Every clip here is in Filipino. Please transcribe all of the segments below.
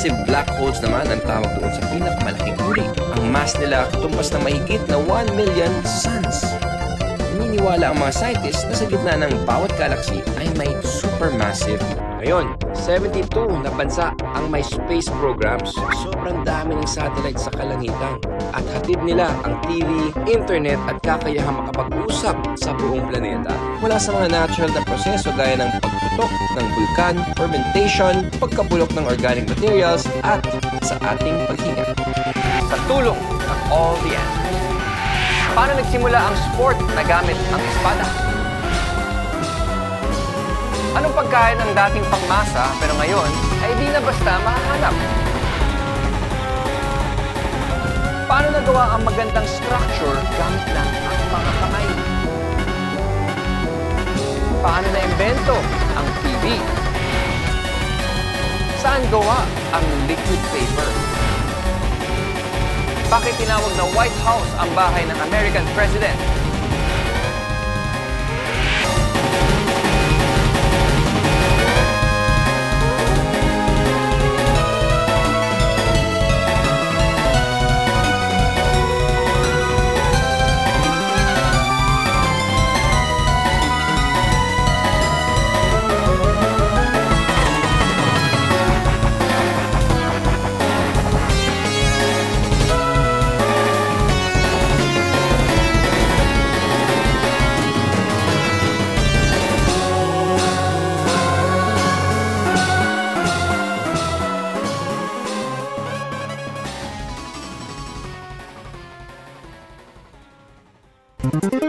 Supermassive black holes naman ang tawag doon sa pinakamalaking uri. Ang mass nila tumpas na mahigit na 1 million suns. Naniniwala ang mga scientists na sa gitna ng bawat galaxy ay may supermassive. Ngayon, 72 na bansa ang may space programs. Sobrang dami ng satellites sa kalangitan. At hatid nila ang TV, internet at kakayahang makapag-usap sa buong planeta. Mula sa mga natural na proseso gaya ng pagputok ng vulkan, fermentation, pagkabulok ng organic materials at sa ating paghinga. Sa tulong ng all the answers. Paano nagsimula ang sport na gamit ang espada? Anong pagkain ang dating pangmasa pero ngayon ay di na basta mahanap? Paano nagawa ang magandang structure gamit lang ang mga kamay? Paano na-imbento ang TV? Saan gawa ang liquid paper? Bakit tinawag na White House ang bahay ng American President?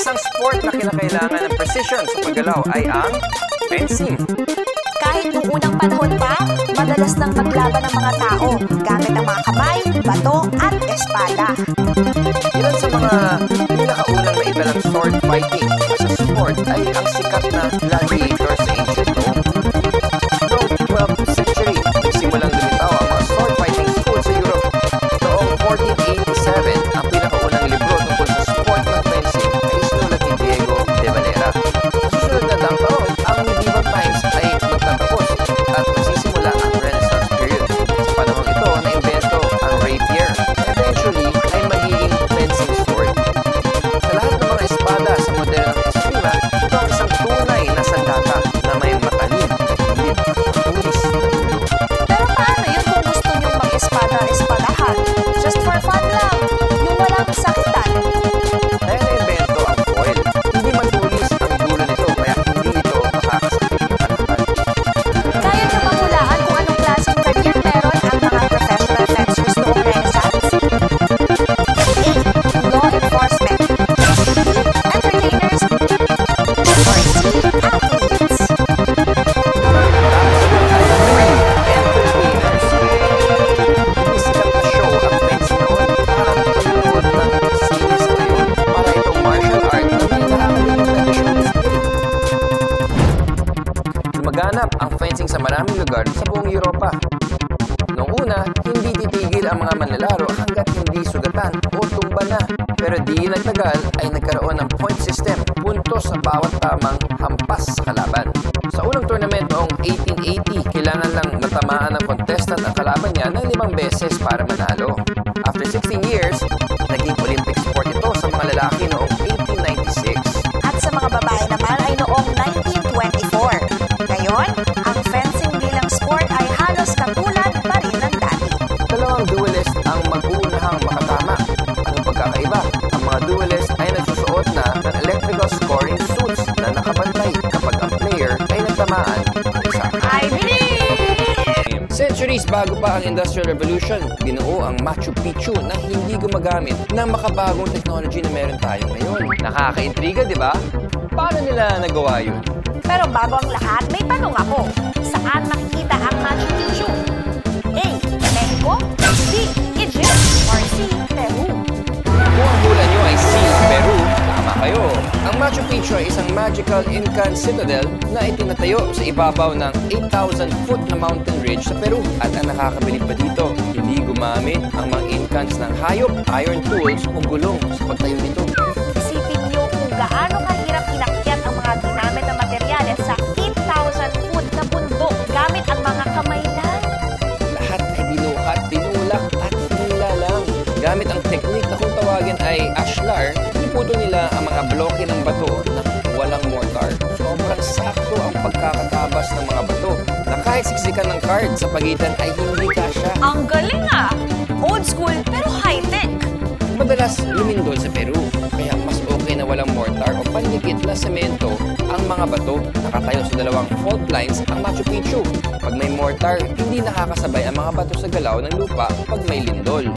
Isang sport na kinakailangan ng precision sa paggalaw ay ang fencing. Kahit noong unang panahon pa, madalas nang maglaban ng mga tao gamit ang mga kamay, bato at espada. Ilan sa mga pinakaunang naibalang sword fighting sa sport ay ang sikat na gladiator sa ancient Rome. Noong 12th century, simulang lumitaw ang mga sword fighting schools sa Europe. Noong 1487, ang pinakaunang libro tungkol sa sport ng fencing ay isinulat ni Diego de Valera. Susunod na daang taon, ang medieval times ay magtatapos at magsisimula ang Renaissance period. Sa panahon ito, na-invento ang rapier. Eventually, ay magiging fencing sword. Sa lahat ng mga espada sa modernong eskrima, ito ang isang tunay na sandata na may matalim at hilid at tulis na dulo. Pero paano yun kung gusto nyong mag-espada-espadahan? Just for fun lang, yung walang sakitan. Kaya na-invento ang foil. Hindi matulis ang dulo nito, kaya hindi ito makakasakit ng kalahatan. Kaya nyo mamulaan kung anong klaseng career meron ang mga professional fencers noong Renaissance? A. Law enforcement. B. Entertainers. Or C. Athletes. Lumaganap ang fencing sa maraming lugar sa buong Europa. Noong una, hindi titigil ang mga manlalaro hanggat hindi sugatan o tumba na. Pero di nagtagal ay nagkaroon ng point system, puntos sa bawat tamang hampas sa kalaban. Sa unang tournament noong 1880, kailangan lang matamaan ng contestant ang kalaban niya ng 5 beses para manalo. After 16 years, naging Olympic sport ito sa mga lalaki noong 1896. At sa mga babae naman ay noong 1924. Ngayon, ang fencing bilang sport ay halos katulad pa rin ng dati. Dalawang duelist ang mag-uunahang makatama. Ang pagkakaiba, ang mga duelist ay nagsusuot na ng electrical scoring suits na nakabantay kapag ang player ay nagtamaan ng isa. I believe! Centuries bago pa ang Industrial Revolution, binuo ang Machu Picchu na hindi gumagamit ng makabagong technology na meron tayo ngayon. Nakakaintriga, di ba? Paano nila nagawa yun? Pero bago ang lahat, may tanong ako. Saan makikita ang Machu Picchu? A. Mexico. B. Egypt. Or C. Peru. Kung ang hula nyo ay C, Peru, tama kayo. Ang Machu Picchu ay isang magical Incan citadel na itinatayo sa ibabaw ng 8,000-foot na mountain ridge sa Peru. At ang nakakabilib pa dito, hindi gumamit ang mga Incans ng hayop, iron tools o gulong sa pagtayo nito. Isipin niyo kung gaano kahirap inakyat ang mga ginamit na materyales sa 8,000 foot na bundok gamit ang mga kamay lang. Lahat ay binuo Pinunto nila ang mga bloke ng bato na walang mortar. Sobrang sakto ang pagkakatabas ng mga bato na kahit siksikan ng card sa pagitan ay hindi kasya. Ang galing ah! Old school pero high-tech. Madalas lumindol sa Peru, kaya mas okay na walang mortar o pandikit na semento ang mga bato. Nakatayo sa dalawang fault lines ang Machu Picchu. Pag may mortar, hindi nakakasabay ang mga bato sa galaw ng lupa pag may lindol.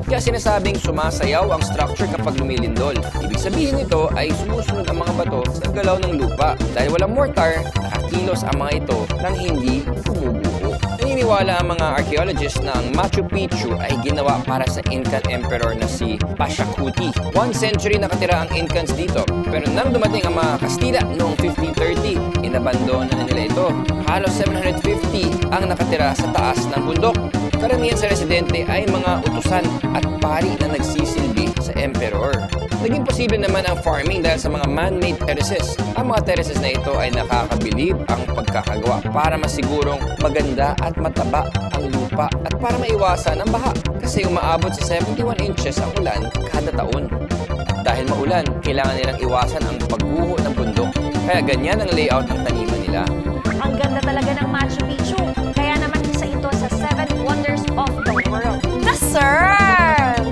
Kaya sinasabing sumasayaw ang structure kapag lumilindol. Ibig sabihin nito ay sumusunod ang mga bato sa galaw ng lupa. Dahil walang mortar, nakakilos ang mga ito nang hindi bumubuo. Naniniwala ang mga archaeologists na ang Machu Picchu ay ginawa para sa Incan Emperor na si Pachacuti. 1 century nakatira ang Incans dito. Pero nang dumating ang mga Kastila noong 1530, inabandona na nila ito. Halos 750 ang nakatira sa taas ng bundok. Karamihan sa residente ay mga utusan at pari na nagsisilbi sa emperor. Naging posible naman ang farming dahil sa mga man-made terraces. Ang mga terraces na ito ay nakakabilib ang pagkakagawa para masigurong maganda at mataba ang lupa at para maiwasan ang baha kasi umaabot sa 71 inches ang ulan kada taon. At dahil maulan, kailangan nilang iwasan ang pagguho ng bundok. Kaya ganyan ang layout ng taniman nila. Ang ganda talaga ng Machu Picchu. Kaya naman isa ito sa 7 wonders of the world. Deserve!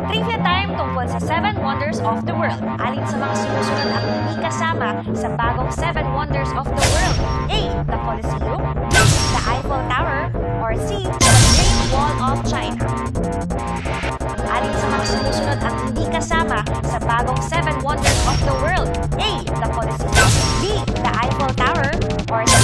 Trivia time tungkol sa 7 wonders of the world. Alin sa mga sumusunod ang hindi kasama sa bagong 7 wonders of the world? A. The Colosseum, B. The Eiffel Tower, or C. The Great Wall of China. Alin sa mga sumusunod ang hindi kasama sa bagong 7 wonders of the world? A. The Colosseum, B. The Eiffel Tower, or C.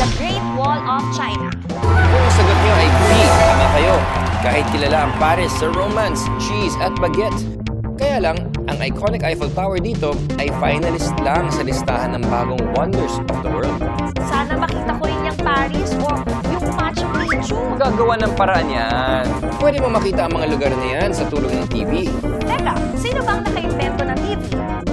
The Great Wall of China. Kung ang sagot nyo ay B, tama kayo. Kahit kilala ang Paris sa romance, cheese at baguette. Kaya lang, ang iconic Eiffel Tower dito ay finalist lang sa listahan ng bagong wonders of the world. Sana makita ko rin yung Paris o yung Machu Picchu. Magagawa ng paraan yan. Pwede mo makita ang mga lugar na yan sa tulong ng TV. Teka, sino bang naka-invento ng TV?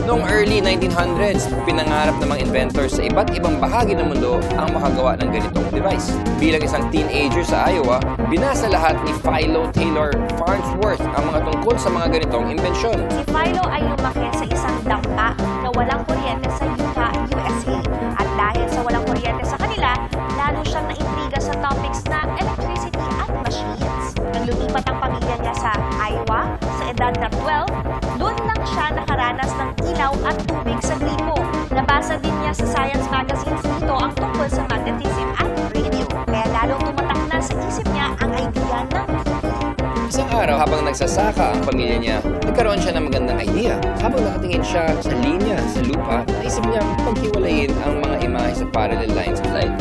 Noong early 1900s, pinangarap ng mga inventors sa iba't ibang bahagi ng mundo ang makagawa ng ganitong device. Bilang isang teenager sa Iowa, binasa lahat ni Philo Taylor Farnsworth ang mga tungkol sa mga ganitong imbensyon. Si Philo ay lumaki sa isang dampa na walang kuryente sa Utah, USA. At dahil sa walang kuryente sa kanila, lalo siyang naintriga sa topics na electricity at machines. Nang lumipat ang pamilya niya sa Iowa, sa edad na 12, doon lang siya nakaranas ng ilaw at tubig sa gripo. Nabasa din niya sa science magazines dito ang tungkol sa magnetism at radio. Kaya lalong tumatak na sa isip niya ang idea ng TV. Isang araw habang nagsasaka ang pamilya niya, nagkaroon siya ng magandang idea. Habang nakatingin siya sa linya sa lupa, naisip niya paghiwalayin ang mga imahe sa parallel lines of light.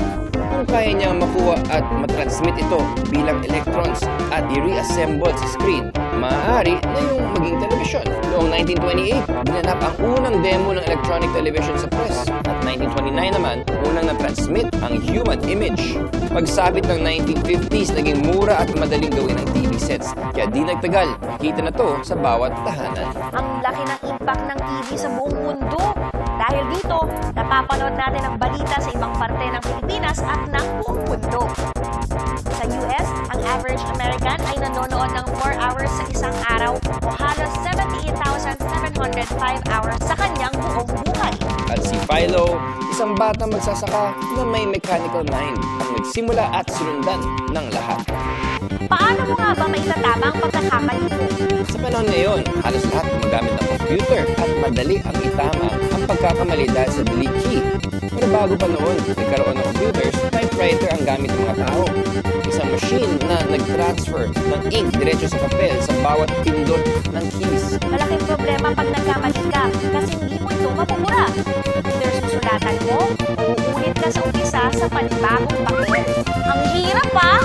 Kung kaya niya makuha at matransmit ito bilang electrons at i-reassemble sa screen, maaari na yung maging television. Noong 1928, ginanap ang unang demo ng electronic television sa press. At 1929 naman, unang na-transmit ang human image. Pagsabit ng 1950s, naging mura at madaling gawin ang TV sets. Kaya di nagtagal, nakita na to sa bawat tahanan. Ang laki ng impact ng TV sa buong mundo. Dahil dito, napapanood natin ang balita sa ibang parte ng Pilipinas at ng buong mundo. Sa US, ang average American ay nanonood ng 4 hours sa isang araw o halos 78,705 hours sa kanyang buong buhay. At si Philo, isang bata magsasaka na may mechanical mind ang nagsimula at sinundan ng lahat. Paano mo nga ba maitatama ang pagkakamali mo? Sa panahon ngayon, halos lahat gumagamit ng computer at madali ang itama ang pagkakamali dahil sa delete key. Pero bago pa noon, nagkaroon ng computers, typewriter ang gamit ng mga tao. Isang machine na nag-transfer ng ink diretso sa papel sa bawat pindot ng keys. Malaking problema pag nagkamali ka kasi hindi mo ito mapupura. Either susulatan mo o uulit ka sa umpisa sa panibagong papel. Ang hirap pa!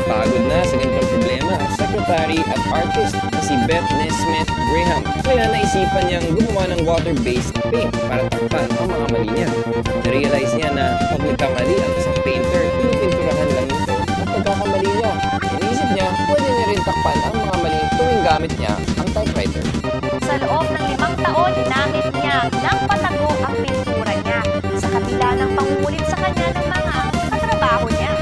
Napagod na sa ganitong problema ang secretary at artist na si Beth Nesmith Graham. Kaya naisipan niyang gumawa ng water-based paint para takpan ang mga mali niya. Na-realize niya na pag nagkamali ang isang painter, pinipinturahan lang ito ang pagkakamali niya. Iniisip niya, pwede niya rin takpan ang mga mali tuwing gamit niya ang typewriter. Sa loob ng 5 taon, ginamit niya ng patago ang pintura niya sa kabila ng pangungulit sa kanya ng mga katrabaho niya.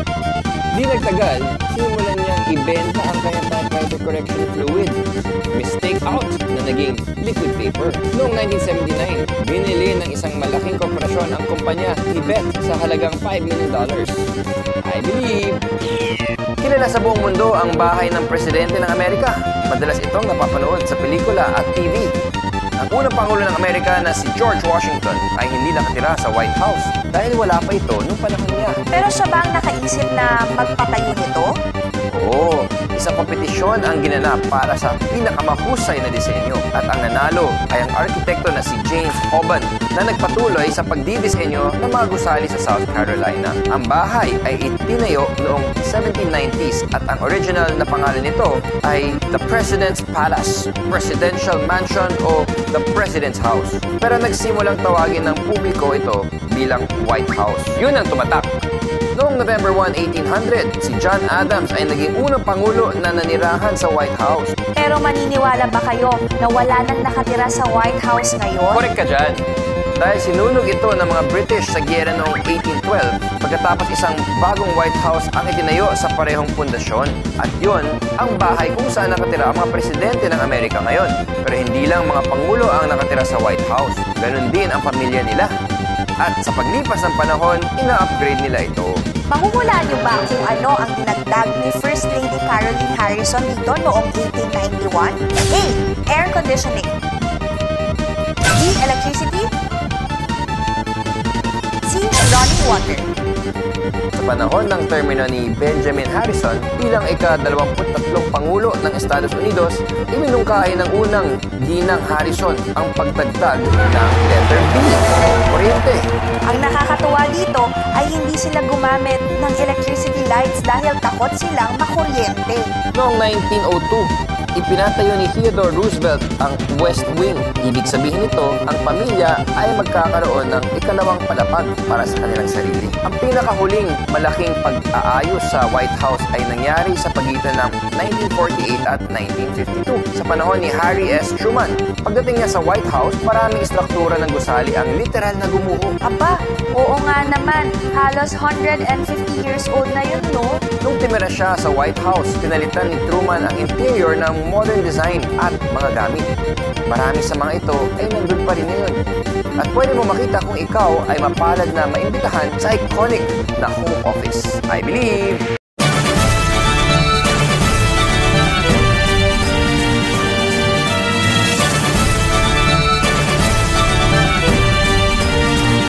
Di nagtagal, simulan niyang ibenta ang kanyang typewriter correction fluid. Mistake out na naging liquid paper. turnover. Noong 1979, binili ng isang malaking korporasyon ang kumpanya ni Beth sa halagang $5 million. I believe. Kilala sa buong mundo ang bahay ng presidente ng Amerika. Madalas itong napapanood sa pelikula at TV. Ang unang Pangulo ng Amerika na si George Washington ay hindi nakatira sa White House dahil wala pa ito nung panahon niya. Pero siya ba ang nakaisip na magpatayo nito? Oo, isang kompetisyon ang ginanap para sa pinakamahusay na disenyo at ang nanalo ay ang arkitekto na si James Hoban na nagpatuloy sa pagdidisenyo ng mga gusali sa South Carolina. Ang bahay ay itinayo noong 1790s at ang original na pangalan nito ay The President's Palace, Presidential Mansion o The President's House. Pero nagsimulang tawagin ng publiko ito bilang White House. Yun ang tumatak. Noong November 1, 1800, si John Adams ay naging unang pangulo na nanirahan sa White House. Pero maniniwala ba kayo na wala nang nakatira sa White House ngayon? Correct ka dyan. Dahil sinunog ito ng mga British sa giyera noong 1812 pagkatapos isang bagong White House ang itinayo sa parehong pundasyon. At yun ang bahay kung saan nakatira ang mga presidente ng Amerika ngayon. Pero hindi lang mga pangulo ang nakatira sa White House. Ganon din ang pamilya nila. At sa paglipas ng panahon, ina-upgrade nila ito. Mahuhulaan niyo ba kung ano ang dinagdag ni First Lady Caroline Harrison dito noong 1891? A. Air conditioning. B. Electricity. C. Running water. Sa panahon ng termino ni Benjamin Harrison bilang ika-23 Pangulo ng Estados Unidos, iminungkahi ng unang Ginang Harrison ang pagdagdag ng letter B, kuryente. Ang nakakatuwa dito ay hindi sila gumamit ng electricity lights dahil takot silang makuryente. Noong 1902, ipinatayo ni Theodore Roosevelt ang West Wing. Ibig sabihin nito, ang pamilya ay magkakaroon ng ikalawang palapag para sa kanilang sarili. Ang pinakahuling malaking pag-aayos sa White House ay nangyari sa pagitan ng 1948 at 1952. Sa panahon ni Harry S. Truman, pagdating niya sa White House, maraming istruktura ng gusali ang literal na gumuho. Aba, oo nga naman, halos 150 years old na yun, no? Nung timira siya sa White House, pinalitan ni Truman ang interior ng modern design at mga gamit. Marami sa mga ito ay nandun pa rin ngayon. At pwede mo makita kung ikaw ay mapalad na maimbitahan sa iconic na home office. I believe!